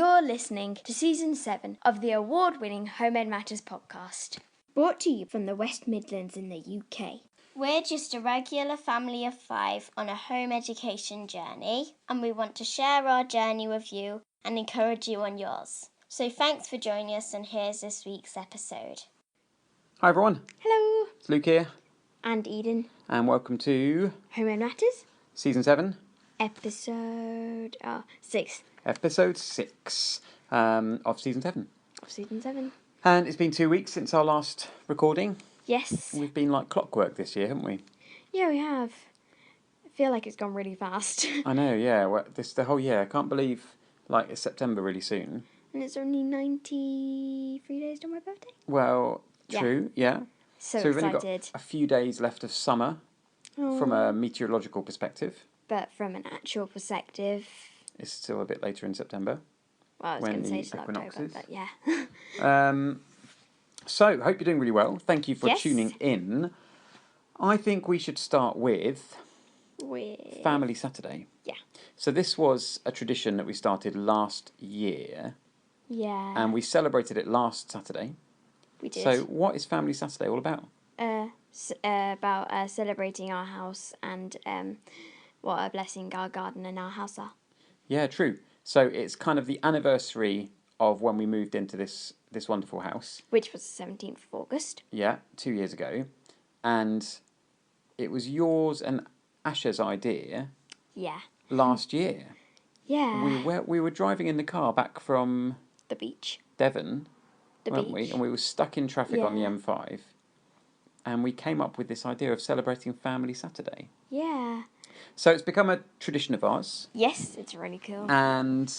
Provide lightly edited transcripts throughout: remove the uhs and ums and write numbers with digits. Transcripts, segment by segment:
You're listening to Season 7 of the award-winning Home Ed Matters podcast. Brought to you from the West Midlands in the UK. We're just a regular family of 5 on a home education journey, and we want to share our journey with you and encourage you on yours. So thanks for joining us, and here's this week's episode. Hi everyone, Hello. it's Luke here, And Eden. and welcome to Home Ed Matters. Season 7, Episode 6 Episode 6 of Season 7. of Season 7. And it's been 2 weeks since our last recording. Yes. We've been like clockwork this year, haven't we? Yeah, we have. I feel like it's gone really fast. I know, yeah. Well, the whole year. I can't believe it's September really soon. And it's only 93 days to my birthday. Well, true, yeah. So we've excited. only got a few days left of summer from a meteorological perspective. But from an actual perspective, It's still a bit later in September. well, I was when going to say the till equinox October, is. but yeah. So, hope you're doing really well. Thank you for Yes. tuning in. I think we should start with With... Family Saturday. Yeah. So this was a tradition that we started last year, Yeah. and we celebrated it last Saturday. We did. So what is Family Saturday all about? About celebrating our house and what a blessing our garden and our house are. Yeah, true. So it's kind of the anniversary of when we moved into this wonderful house. Which was the 17th of August. Yeah, 2 years ago. And it was yours and Asha's idea Yeah. last year. Yeah. We were driving in the car back from The beach. Devon, weren't we? beach. And we were stuck in traffic on the Yeah. M5. And we came up with this idea of celebrating Family Saturday. Yeah. So it's become a tradition of ours. Yes, it's really cool. And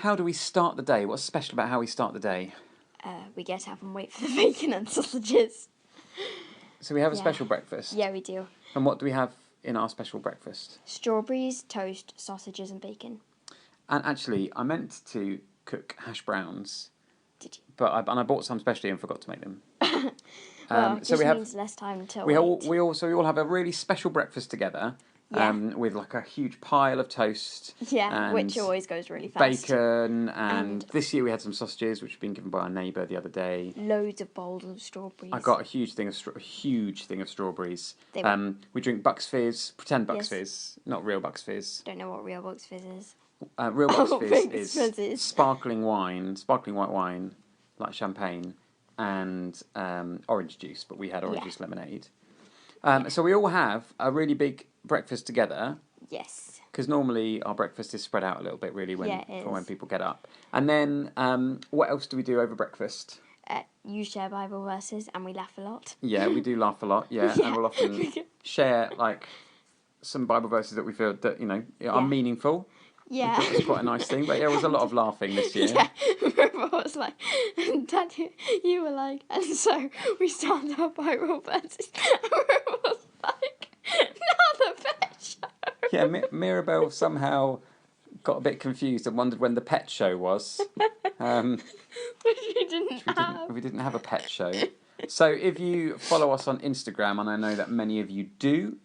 how do we start the day? What's special about how we start the day? We get up and wait for the bacon and sausages. So we have a Yeah. special breakfast. Yeah, we do. And what do we have in our special breakfast? Strawberries, toast, sausages and bacon. And actually, I meant to cook hash browns. Did you? But I bought some specially and forgot to make them. Well, so we have means less time to we wait. all have a really special breakfast together. Yeah. With like a huge pile of toast. Yeah, and which always goes really fast. bacon, and this year we had some sausages, which had been given by our neighbour the other day. Loads of bowls of strawberries. I got a huge thing of strawberries. They were- We drink Bucks Fizz, pretend Bucks Yes. Fizz, not real Bucks Fizz. Don't know what real box fizz is. Real Bucks Oh, Fizz Bucks is Fizz is. sparkling white wine, like champagne, and orange juice. But we had orange Yeah. juice lemonade. So we all have a really big breakfast together. Yes. Because normally our breakfast is spread out a little bit, really, Yeah, it for when is. people get up. And then, what else do we do over breakfast? You share Bible verses and we laugh a lot. Yeah, we do laugh a lot. Yeah, Yeah. and we'll often share like some Bible verses that we feel that are Yeah. meaningful. Yeah. It's quite a nice thing. But yeah, it was a lot of laughing this year. Yeah, River was like, Dad, you were like, and so we started our Bible verses. And River was like, now the pet show. Yeah, Mirabelle somehow got a bit confused and wondered when the pet show was. Which we didn't have. We didn't have a pet show. So if you follow us on Instagram, and I know that many of you do,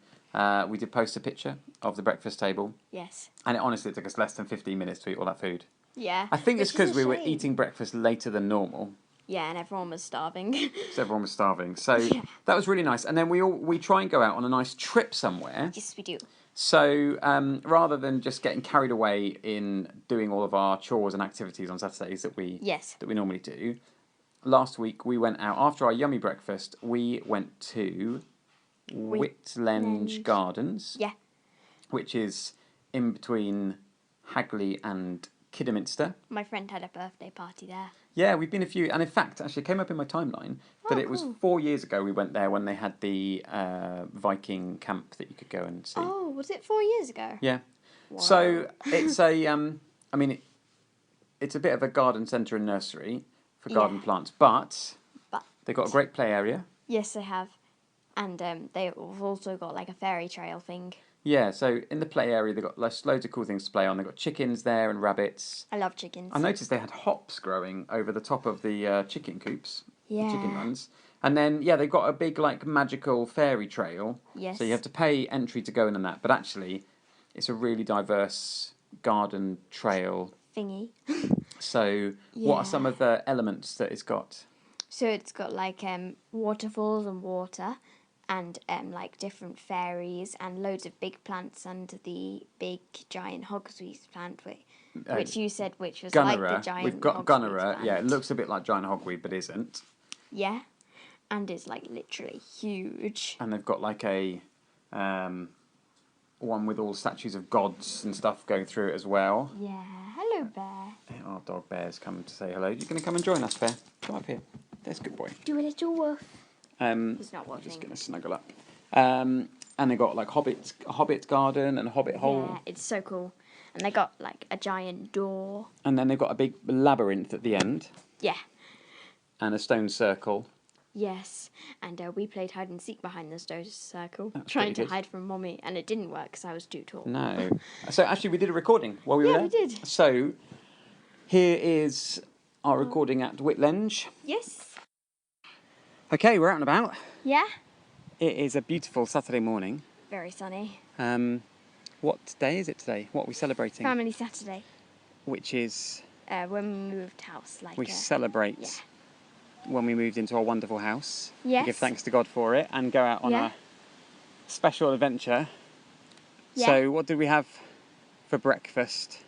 we did post a picture of the breakfast table. Yes. And it honestly took us less than 15 minutes to eat all that food. Yeah. I think it's Which is because a we were shame. eating breakfast later than normal. Yeah, and everyone was starving. So everyone was starving. So Yeah. that was really nice. And then we try and go out on a nice trip somewhere. Yes, we do. So rather than just getting carried away in doing all of our chores and activities on Saturdays that we Yes. normally do, last week we went out after our yummy breakfast. We went to Whitlenge Gardens, Yeah. which is in between Hagley and Kidderminster. My friend had a birthday party there. Yeah, we've been a few, and in fact, actually, it came up in my timeline that it was cool. 4 years ago we went there when they had the Viking camp that you could go and see. Oh, was it 4 years ago? Yeah. Wow. So it's it's a bit of a garden centre and nursery for garden Yeah. plants, but But they've got a great play area. yes, they have. And they've also got like a fairy trail thing. Yeah, so in the play area they've got loads of cool things to play on. They've got chickens there and rabbits. I love chickens. I noticed they had hops growing over the top of the chicken coops, the chicken Yeah. runs. And then, yeah, they've got a big, like, magical fairy trail. Yes. So you have to pay entry to go in and that. But actually, it's a really diverse garden trail. Thingy. So, what are Yeah. some of the elements that it's got? So it's got like waterfalls and water, and like different fairies and loads of big plants under the big giant hogsweed plant, which you said which was like the giant. We've got hogsweed Gunnera. plant. Yeah, it looks a bit like giant hogweed, but isn't. Yeah, and it's like literally huge. And they've got like a one with all statues of gods and stuff going through it as well. Yeah. Hello, bear. Our dog Bear's come to say hello. You're going to come and join us, Bear? Come up here. There's a good boy. Do a little woof. He's not watching. Just going to snuggle up. And they got like a Hobbit garden and a Hobbit hole. Yeah, it's so cool. And they got like a giant door. And then they've got a big labyrinth at the end. Yeah. And a stone circle. Yes, and we played hide and seek behind the stone circle, That's trying pretty to good. hide from Mommy, and it didn't work because I was too tall. No. So actually we did a recording while we were Yeah, there. we did. So here is our recording at Whitlenge. Yes. Okay, we're out and about. Yeah. It is a beautiful Saturday morning. Very sunny. What day is it today? What are we celebrating? Family Saturday. Which is When we moved house, like. we celebrate yeah. when we moved into our wonderful house. Yes. We give thanks to God for it and go out on Yeah. a special adventure. Yeah. So what did we have for breakfast?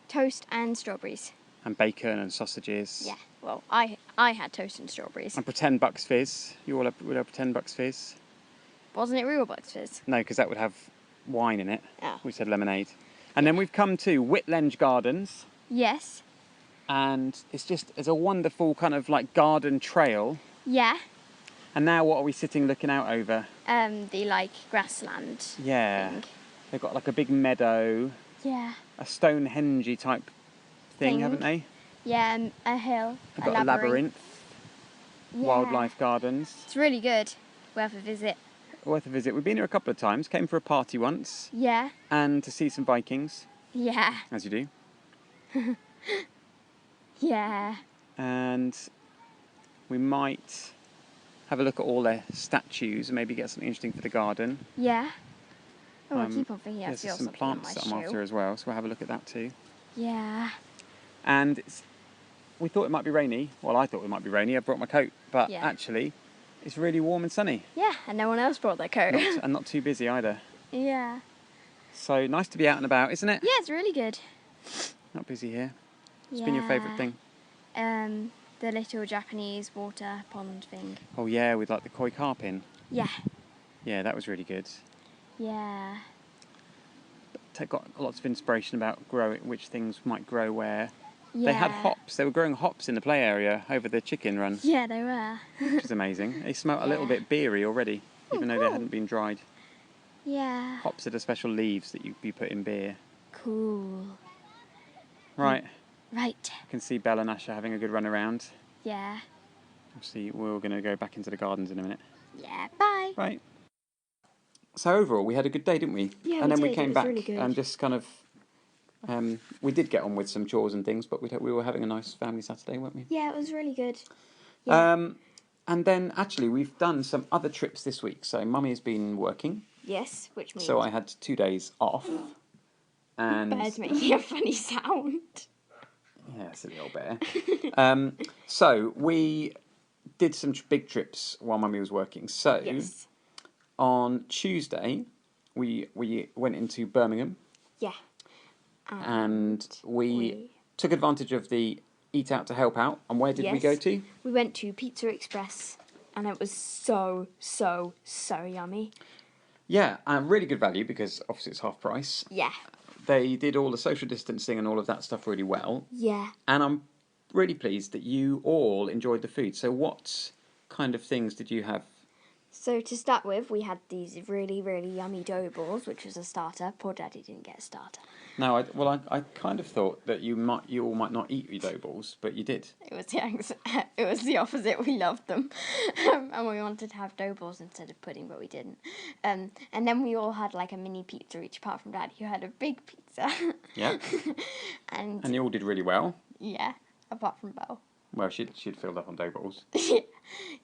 Toast and strawberries. And bacon and sausages. Yeah. Well, I had toast and strawberries. And pretend Bucks Fizz. You all have pretend Bucks Fizz? Wasn't it real Bucks Fizz? No, because that would have wine in it. Oh. We said lemonade. And then we've come to Whitlenge Gardens. Yes. And it's a wonderful kind of like garden trail. Yeah. And now what are we sitting looking out over? The like grassland. Yeah. Thing. They've got like a big meadow, Yeah. a Stonehenge type thing, haven't they? Yeah, a hill. They've got a labyrinth, Yeah. wildlife gardens. It's really good. Worth a visit. Worth a visit. We've been here a couple of times. Came for a party once Yeah. and to see some Vikings, Yeah. as you do. Yeah. And we might have a look at all their statues and maybe get something interesting for the garden. Yeah. Oh, I keep on thinking I There's feel some something on plants my that I'm after shoe. as well, so we'll have a look at that too. Yeah. And we thought it might be rainy. Well, I thought it might be rainy. I brought my coat, but Yeah. actually, it's really warm and sunny, Yeah, and no one else brought their coat. and not too busy either. Yeah. So nice to be out and about, isn't it? Yeah, it's really good. Not busy here. What's been your favourite thing? The little Japanese water pond thing. Oh yeah, with like the koi carp in. Yeah. Yeah, that was really good. Yeah. Got lots of inspiration about which things might grow where. Yeah. They had hops. They were growing hops in the play area over the chicken run, Yeah, they were. which is amazing. They smelt a little Yeah. bit beery already, even though they cool. hadn't been dried. Yeah. Hops are the special leaves that you put in beer. Cool. Right. Right. I can see Belle and Asher having a good run around. Yeah. Obviously, we're going to go back into the gardens in a minute. Yeah. Bye. Right. So overall, we had a good day, didn't we? Yeah, and we then we did. came It was back really good. and just kind of, we did get on with some chores and things, but we were having a nice family Saturday, weren't we? Yeah, it was really good. Yeah. And then actually, we've done some other trips this week. So Mummy has been working, Yes, which means so I had 2 days off. And bear's making a funny sound. yeah, silly old bear. So we did some big trips while Mummy was working. So Yes. on Tuesday, we went into Birmingham. Yeah. And we took advantage of the Eat Out to Help Out. And where did we Yes. go to? We went to Pizza Express, and it was so yummy. Yeah, really good value because obviously it's half price. Yeah. They did all the social distancing and all of that stuff really well. Yeah. And I'm really pleased that you all enjoyed the food. So what kind of things did you have? So to start with, we had these really yummy dough balls, which was a starter. Poor Daddy didn't get a starter. No, I kind of thought that you all might not eat your dough balls, but you did. It was the opposite. We loved them, and we wanted to have dough balls instead of pudding, but we didn't. And then we all had like a mini pizza each, apart from Dad, who had a big pizza. Yeah. And And you all did really well. yeah, apart from Belle. Well, she'd filled up on dough balls.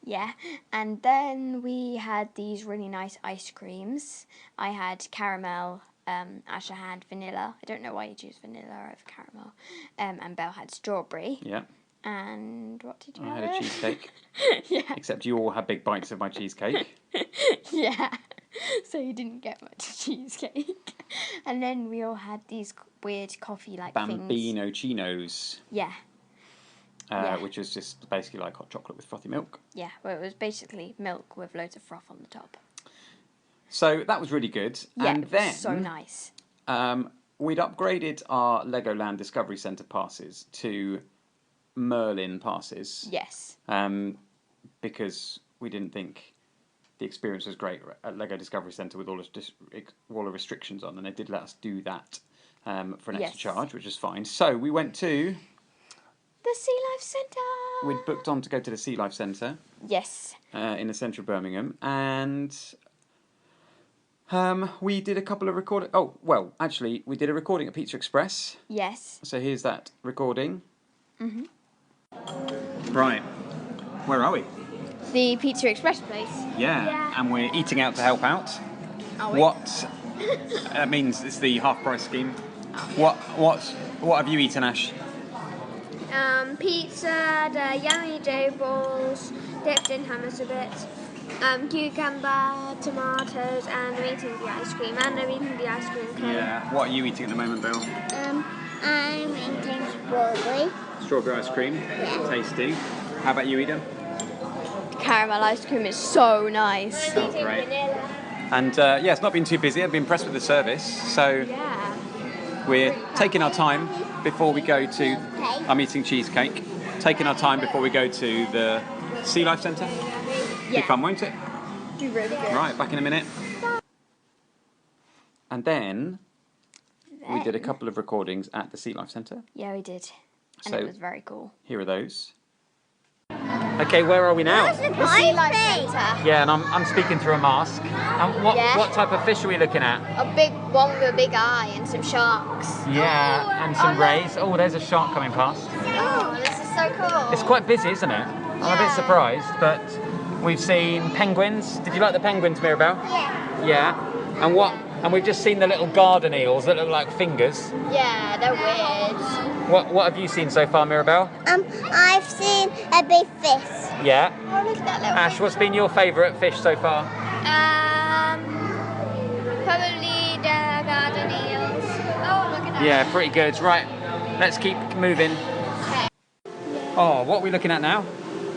Yeah, and then we had these really nice ice creams. I had caramel, Asher had vanilla. I don't know why you choose vanilla over caramel. And Belle had strawberry. Yeah. And what did you I have? had a cheesecake. Yeah. Except you all had big bites of my cheesecake. Yeah. So you didn't get much cheesecake. And then we all had these weird coffee-like things. Bambino chinos. Yeah. Which is just basically like hot chocolate with frothy milk. Yeah, well, it was basically milk with loads of froth on the top. So that was really good. Yeah, and it was then, so nice. We'd upgraded our Legoland Discovery Centre passes to Merlin passes. Yes. Because we didn't think the experience was great at Lego Discovery Centre with all the restrictions on, and they did let us do that for an extra charge, which is fine. So we went to the Sea Life Centre. We'd booked on to go to the Sea Life Centre. Yes. In the centre of Birmingham, and we did a couple of recording. Oh, well, actually, we did a recording at Pizza Express. Yes. So here's that recording. Mhm. Right. Where are we? The Pizza Express place. Yeah. And we're eating out to help out. Are we? What? That means it's the half price scheme. Oh. What have you eaten, Ash? Pizza, the yummy dough balls, dipped in hummus a bit, cucumber, tomatoes, and I'm eating the ice cream, and I'm eating the ice cream cone. Yeah. What are you eating at the moment, Bill? I'm eating strawberry. Strawberry ice cream. Yeah. Tasty. How about you, Eden? Caramel ice cream is so nice. Oh, great. And it's not been too busy. I've been impressed with the service. So we're taking our time before we go to. I'm eating cheesecake. Taking our time before we go to the Sea Life Centre. Be fun, won't it? Be really good. Right, back in a minute. And then we did a couple of recordings at the Sea Life Centre. Yeah, we did. And So, it was very cool. Here are those. Okay, where are we now? The Sea Life Centre. Yeah, and I'm speaking through a mask. And what type of fish are we looking at? A big one with a big eye and some sharks. Yeah, and some rays. Oh, there's a shark coming past. Oh, this is so cool. It's quite busy, isn't it? I'm a bit surprised, but we've seen penguins. Did you like the penguins, Mirabelle? Yeah. Yeah. And we've just seen the little garden eels that look like fingers. Yeah, they're weird. What have you seen so far, Mirabelle? I've seen a big fish. Yeah. Oh, look at that little Ash, what's been your favourite fish so far? Probably the garden eels. Oh, look at that. Yeah, pretty good. Right, let's keep moving. Okay. Oh, what are we looking at now?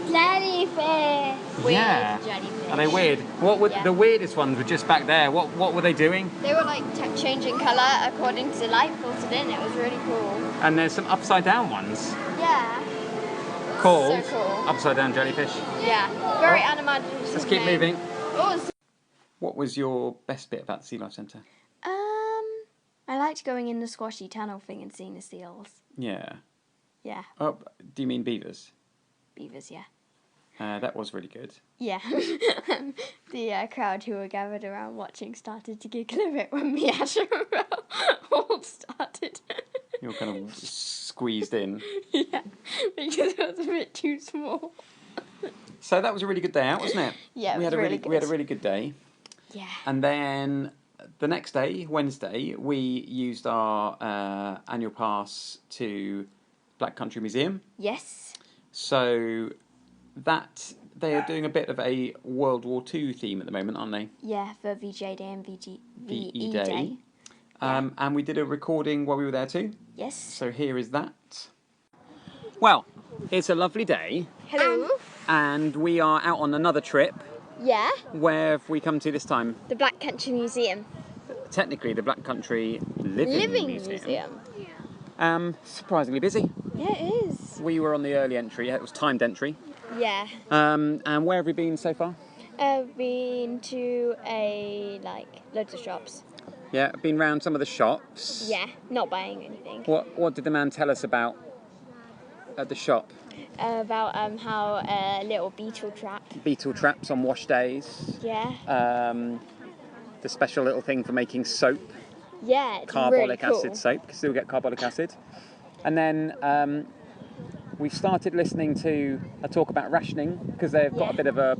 Jellyfish. Weird jellyfish. Are they weird? What were the weirdest ones were just back there. What were they doing? They were like changing colour according to the light filtered in. It was really cool. And there's some upside down ones Yeah. called So cool. upside down jellyfish. Yeah. Very animated. Let's keep moving. Oh, What was your best bit about the Sea Life Centre? I liked going in the squashy tunnel thing and seeing the seals. Yeah. Yeah. Oh, do you mean beavers? Beavers, yeah. That was really good. Yeah. The crowd who were gathered around watching started to giggle a bit when me, Ash, and Belle all started. You were kind of squeezed in. Yeah, because it was a bit too small. So that was a really good day out, wasn't it? Yeah, we had a really good day. Yeah. And then the next day, Wednesday, we used our annual pass to Black Country Museum. Yes. So that they are doing a bit of a World War II theme at the moment, aren't they? Yeah, for VJ Day and VE Day. Day. And we did a recording while we were there too. Yes. So here is that. Well, it's a lovely day. Hello. And we are out on another trip. Yeah. Where have we come to this time? The Black Country Museum. Technically, the Black Country Living Museum. Surprisingly busy. Yeah, it is. We were on the early entry. It was timed entry. Yeah. And where have we been so far? I've been to loads of shops. Yeah, been round some of the shops. Yeah, not buying anything. What did the man tell us about at the shop? About how a little beetle trap. Beetle traps on wash days. Yeah. The special little thing for making soap. Yeah, it's Carbolic really cool. acid soap. You can still get carbolic acid. And then we've started listening to a talk about rationing because they've got a bit of a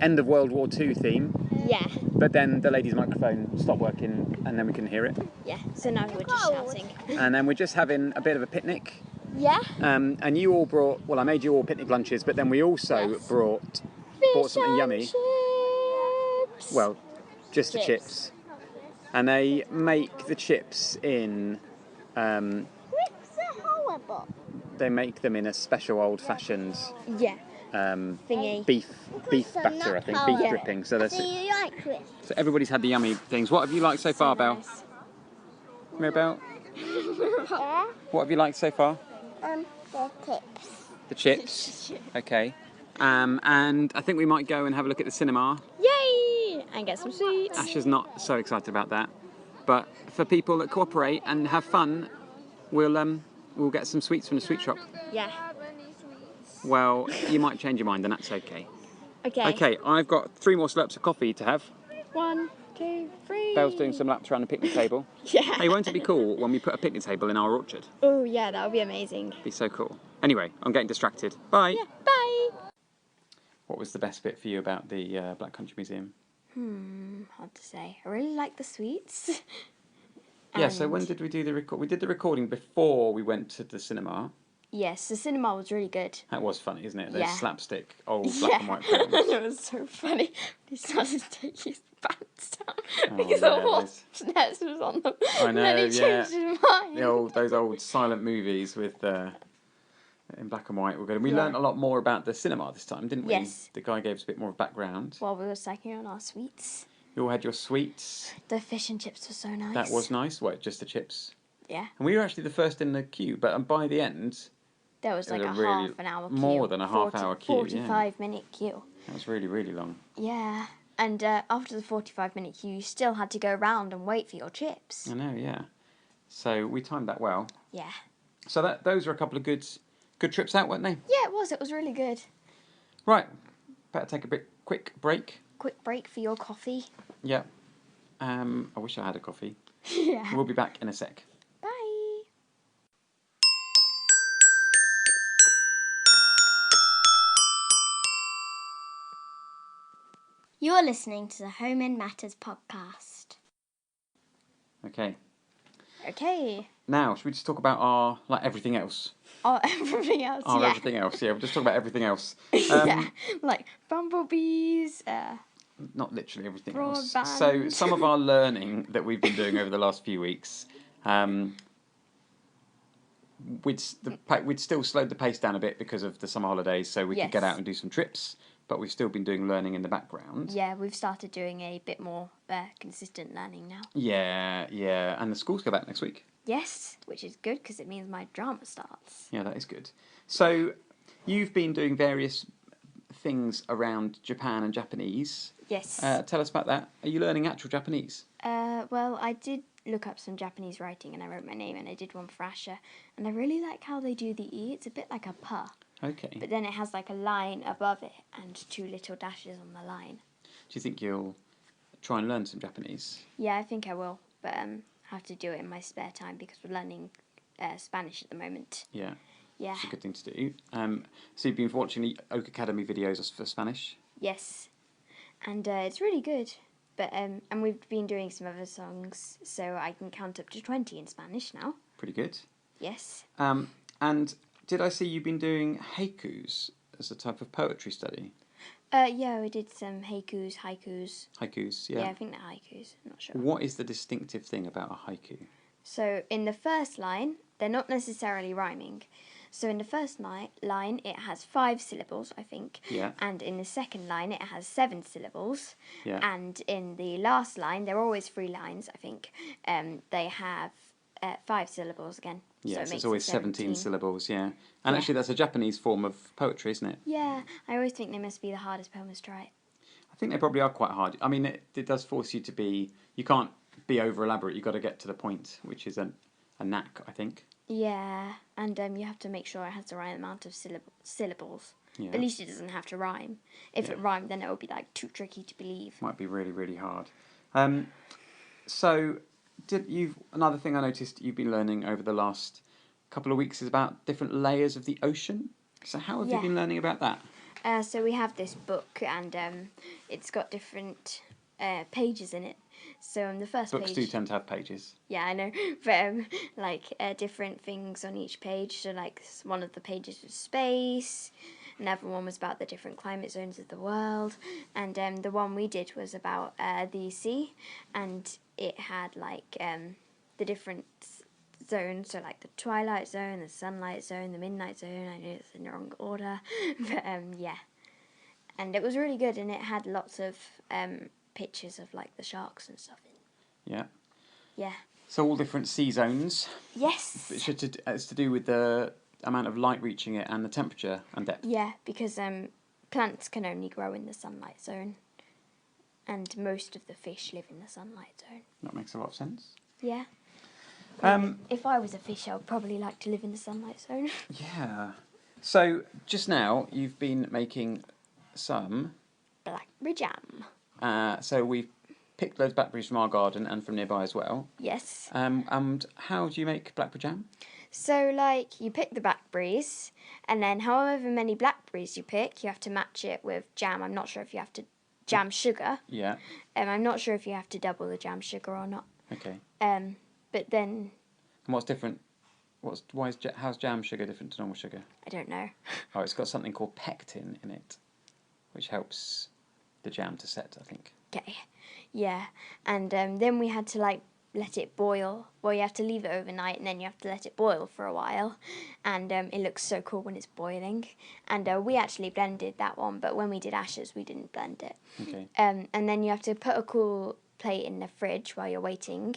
end of World War II theme. Yeah. but then the lady's microphone stopped working, and then we couldn't hear it. Yeah, so now we're just shouting. And then we're just having a bit of a picnic. Yeah. And you all brought, well, I made you all picnic lunches, but then we also bought something yummy. Chips. Well, just the chips. And they make the chips in, they make them in a special old-fashioned Thingy. beef batter, I think, beef dripping. So everybody's had the yummy things. What have you liked so far, Belle? Nice. Mirabelle? What have you liked so far? The tips. The chips. Okay. And I think we might go and have a look at the cinema. Yay! And get some sweets. Ash is not so excited about that. But for people that cooperate and have fun, we'll get some sweets from the sweet shop. Yeah. Well, you might change your mind, and that's okay. Okay. Okay, I've got 3 more slurps of coffee to have. 1, 2, 3. Belle's doing some laps around the picnic table. Yeah. Hey, won't it be cool when we put a picnic table in our orchard? Oh, yeah, that would be amazing. Be so cool. Anyway, I'm getting distracted. Bye. Yeah, bye. What was the best bit for you about the Black Country Museum? Hard to say. I really like the sweets. Yeah, so when did we do the record? We did the recording before we went to the cinema. Yes, the cinema was really good. That was funny, isn't it? Those Yeah. slapstick old black and white films. It was so funny. He started to take his pants down because yeah, the horse nest was on them. I And then know, he changed his mind. Those old silent movies with in black and white were good. And we learned a lot more about the cinema this time, didn't we? Yes. The guy gave us a bit more of background. While we were snacking on our sweets. You all had your sweets. The fish and chips were so nice. That was nice. What, just the chips? Yeah. And we were actually the first in the queue, but by the end, There was like a really half an hour queue. more than a half-hour queue, 45-minute queue. that was really, really long. Yeah. And after the 45-minute queue, you still had to go around and wait for your chips. I know, yeah. So we timed that well. Yeah. So those were a couple of good trips out, weren't they? Yeah, it was. It was really good. Right. Better take a quick break. Quick break for your coffee. Yeah. I wish I had a coffee. Yeah. We'll be back in a sec. Bye. You're listening to the Home in Matters podcast. Okay. Okay. Now, should we just talk about our, everything else? Oh, everything else. Yeah. Everything else. Yeah, we'll just talk about everything else. Yeah. Like bumblebees. Not literally everything else. Broadband. So some of our learning that we've been doing over the last few weeks, we'd still slowed the pace down a bit because of the summer holidays, so we could get out and do some trips. But we've still been doing learning in the background. Yeah, we've started doing a bit more consistent learning now. Yeah. And the schools go back next week. Yes, which is good because it means my drama starts. Yeah, that is good. So you've been doing various things around Japan and Japanese. Yes. Tell us about that. Are you learning actual Japanese? Well, I did look up some Japanese writing and I wrote my name and I did one for Asher. And I really like how they do the E. It's a bit like a puh. Okay. But then it has like a line above it and 2 little dashes on the line. Do you think you'll try and learn some Japanese? Yeah, I think I will. But I have to do it in my spare time because we're learning Spanish at the moment. Yeah. Yeah. It's a good thing to do. So you've been watching the Oak Academy videos for Spanish? Yes. And it's really good. But and we've been doing some other songs, so I can count up to 20 in Spanish now. Pretty good. Yes. And did I see you've been doing haikus as a type of poetry study? Yeah, we did some haikus. Haikus, yeah. Yeah, I think they're haikus. I'm not sure. What is the distinctive thing about a haiku? So in the first line, they're not necessarily rhyming. So in the first line, it has 5 syllables, I think. Yeah. And in the second line, it has 7 syllables. Yeah. And in the last line, they're always 3 lines, I think. They have 5 syllables again. Yes, so it's always 17 syllables, yeah. And actually, that's a Japanese form of poetry, isn't it? Yeah, I always think they must be the hardest poems to write. I think they probably are quite hard. I mean, it does force you to be... You can't be over-elaborate. You've got to get to the point, which is a knack, I think. Yeah, and you have to make sure it has the right amount of syllables. Yeah. At least it doesn't have to rhyme. If it rhymed, then it would be like too tricky to believe. Might be really, really hard. So, another thing I noticed you've been learning over the last couple of weeks is about different layers of the ocean. So how have you been learning about that? So we have this book, and it's got different pages in it. So on the first Books page, do tend to have pages. yeah, I know, but different things on each page. So like one of the pages was space, another one was about the different climate zones of the world, and the one we did was about the sea, and it had like the different zones. So like the twilight zone, the sunlight zone, the midnight zone. I know it's in the wrong order, but yeah, and it was really good, and it had lots of pictures of like the sharks and stuff in. Yeah. Yeah. So all different sea zones. Yes. It's to do with the amount of light reaching it and the temperature and depth. Yeah, because plants can only grow in the sunlight zone, and most of the fish live in the sunlight zone. That makes a lot of sense. Yeah. Um, If I was a fish, I would probably like to live in the sunlight zone. yeah. So just now you've been making some. Blackberry jam. So we've picked loads of blackberries from our garden and from nearby as well. Yes. And how do you make blackberry jam? So, like, you pick the blackberries, and then however many blackberries you pick, you have to match it with jam. I'm not sure if you have to jam sugar. Yeah. I'm not sure if you have to double the jam sugar or not. Okay. But then And what's different? How's jam sugar different to normal sugar? I don't know. Oh, it's got something called pectin in it, which helps the jam to set, I think. Okay. Yeah. And then we had to like let it boil. Well, you have to leave it overnight, and then you have to let it boil for a while. And it looks so cool when it's boiling. And we actually blended that one, but when we did Ashes, we didn't blend it. Okay. And then you have to put a cool plate in the fridge while you're waiting.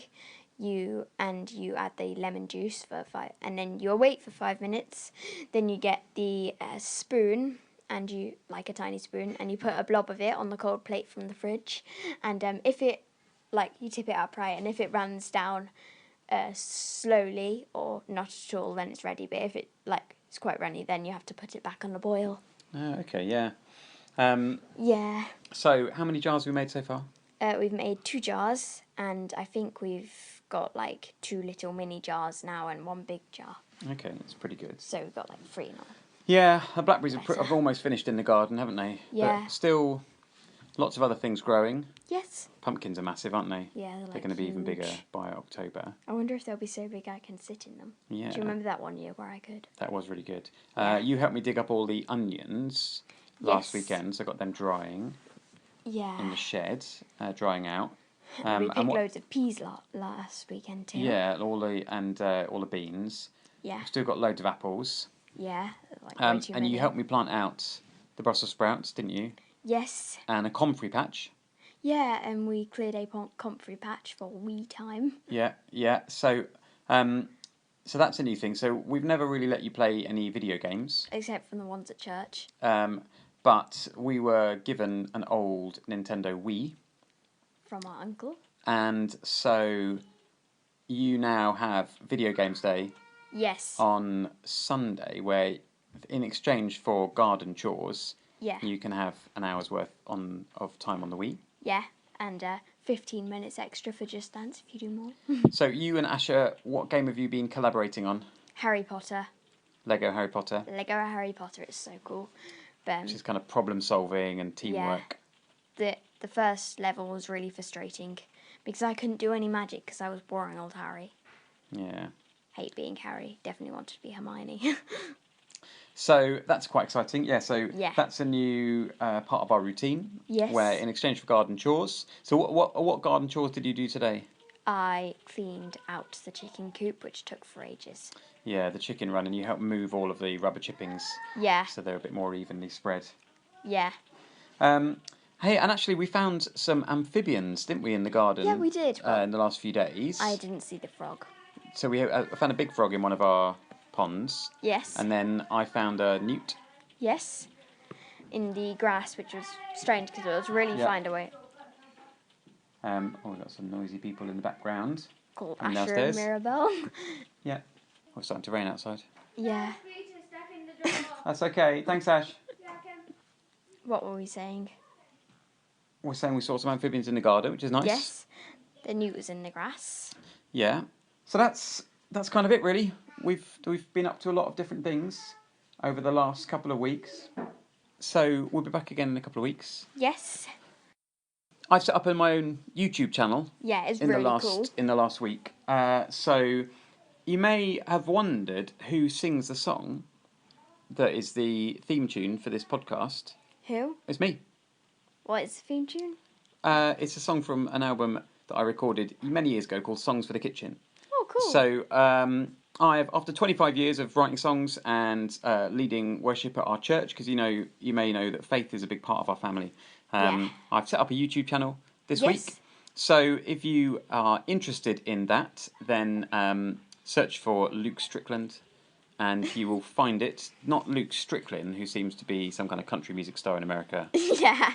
You add the lemon juice for 5, and then you wait for 5 minutes. Then you get the spoon, and you like a tiny spoon, and you put a blob of it on the cold plate from the fridge. And if it you tip it upright, and if it runs down slowly or not at all, then it's ready. But if it it's quite runny, then you have to put it back on the boil. Oh, okay, yeah. Yeah. So how many jars have we made so far? We've made 2 jars, and I think we've got 2 little mini jars now and 1 big jar. Okay, that's pretty good. So we've got 3 now. Yeah, the blackberries have almost finished in the garden, haven't they? Yeah. But still, lots of other things growing. Yes. Pumpkins are massive, aren't they? Yeah, they're going to be even huge. bigger by October. I wonder if they'll be so big I can sit in them. Yeah. Do you remember that one year where I could? That was really good. Yeah. You helped me dig up all the onions last Yes. weekend, so I got them drying Yeah. in the shed, drying out. We picked loads of peas last weekend too. Yeah, all the beans. Yeah. We've still got loads of apples. Yeah. Way too And many. you helped me plant out the Brussels sprouts, didn't you? Yes. And a comfrey patch. Yeah, and we cleared a comfrey patch for wee time. Yeah. So that's a new thing. So we've never really let you play any video games. Except from the ones at church. But we were given an old Nintendo Wii. From our uncle. And so you now have Video Games Day Yes. on Sunday, where in exchange for garden chores, Yeah. you can have an hour's worth of time on the Wii. Yeah, and 15 minutes extra for Just Dance if you do more. So you and Asher, what game have you been collaborating on? Harry Potter. Lego Harry Potter. Lego Harry Potter is so cool. But, Which is kind of problem solving and teamwork. the first level was really frustrating because I couldn't do any magic because I was boring old Harry. Yeah. Hate being Harry. Definitely wanted to be Hermione. So that's quite exciting. Yeah, so Yeah. that's a new part of our routine. Yes. Where in exchange for garden chores. So what garden chores did you do today? I cleaned out the chicken coop, which took for ages. Yeah, the chicken run, and you helped move all of the rubber chippings Yeah. so they're a bit more evenly spread. Yeah. Hey, and actually we found some amphibians, didn't we, in the garden? Yeah, we did. In the last few days. I didn't see the frog. So we found a big frog in one of our ponds. Yes. And then I found a newt. Yes. In the grass, which was strange because it was really Yeah. far away. We've got some noisy people in the background. Called From Asher downstairs. and Mirabelle. Yeah. Oh, it's starting to rain outside. Yeah. That's okay. Thanks, Ash. What were we saying? We're saying we saw some amphibians in the garden, which is nice. Yes. The newt was in the grass. Yeah. So that's kind of it, really. We've been up to a lot of different things over the last couple of weeks. So we'll be back again in a couple of weeks. Yes. I've set up my own YouTube channel. Yeah, it's in really the last cool. in the last week. So you may have wondered who sings the song that is the theme tune for this podcast. Who? It's me. What is the theme tune? It's a song from an album that I recorded many years ago called Songs for the Kitchen. Oh, cool. So after 25 years of writing songs and leading worship at our church, because you may know that faith is a big part of our family. I've set up a YouTube channel this week. So if you are interested in that, then search for Luke Strickland, and you will find it. Not Luke Strickland, who seems to be some kind of country music star in America. Yeah.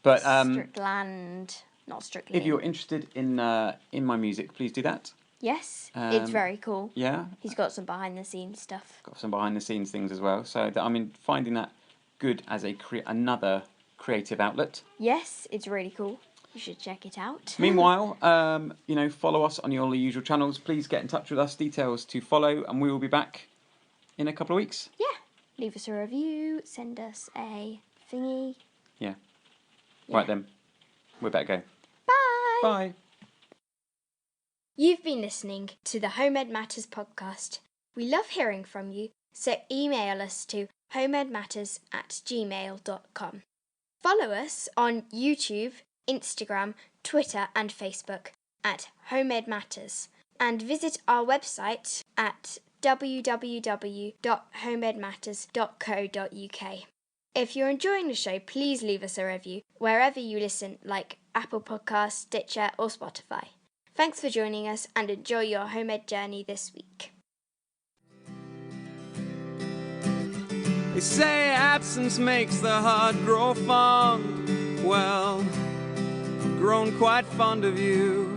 But Strickland, not Strickland. if you're interested in my music, please do that. Yes, it's very cool. Yeah. He's got some behind the scenes stuff. Got some behind the scenes things as well. So finding that good as another creative outlet. Yes, it's really cool. You should check it out. Meanwhile, follow us on your usual channels. Please get in touch with us. Details to follow, and we will be back in a couple of weeks. Yeah. Leave us a review. Send us a thingy. Yeah. Right then. We better go. Bye. Bye. You've been listening to the Homemade Matters podcast. We love hearing from you, so email us to homemadematters@gmail.com. Follow us on YouTube, Instagram, Twitter and Facebook at Homemade Matters, and visit our website at www.homemadematters.co.uk. If you're enjoying the show, please leave us a review wherever you listen, like Apple Podcasts, Stitcher or Spotify. Thanks for joining us and enjoy your homemade journey this week. They say absence makes the heart grow fond. Well, I've grown quite fond of you.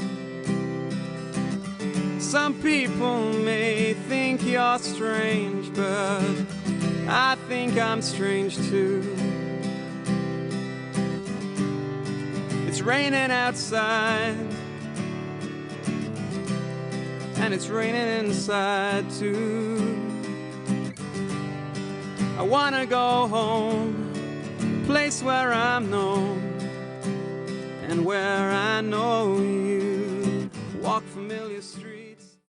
Some people may think you're strange, but I think I'm strange too. It's raining outside, and it's raining inside too. I wanna go home, a place where I'm known, and where I know you. Walk familiar streets.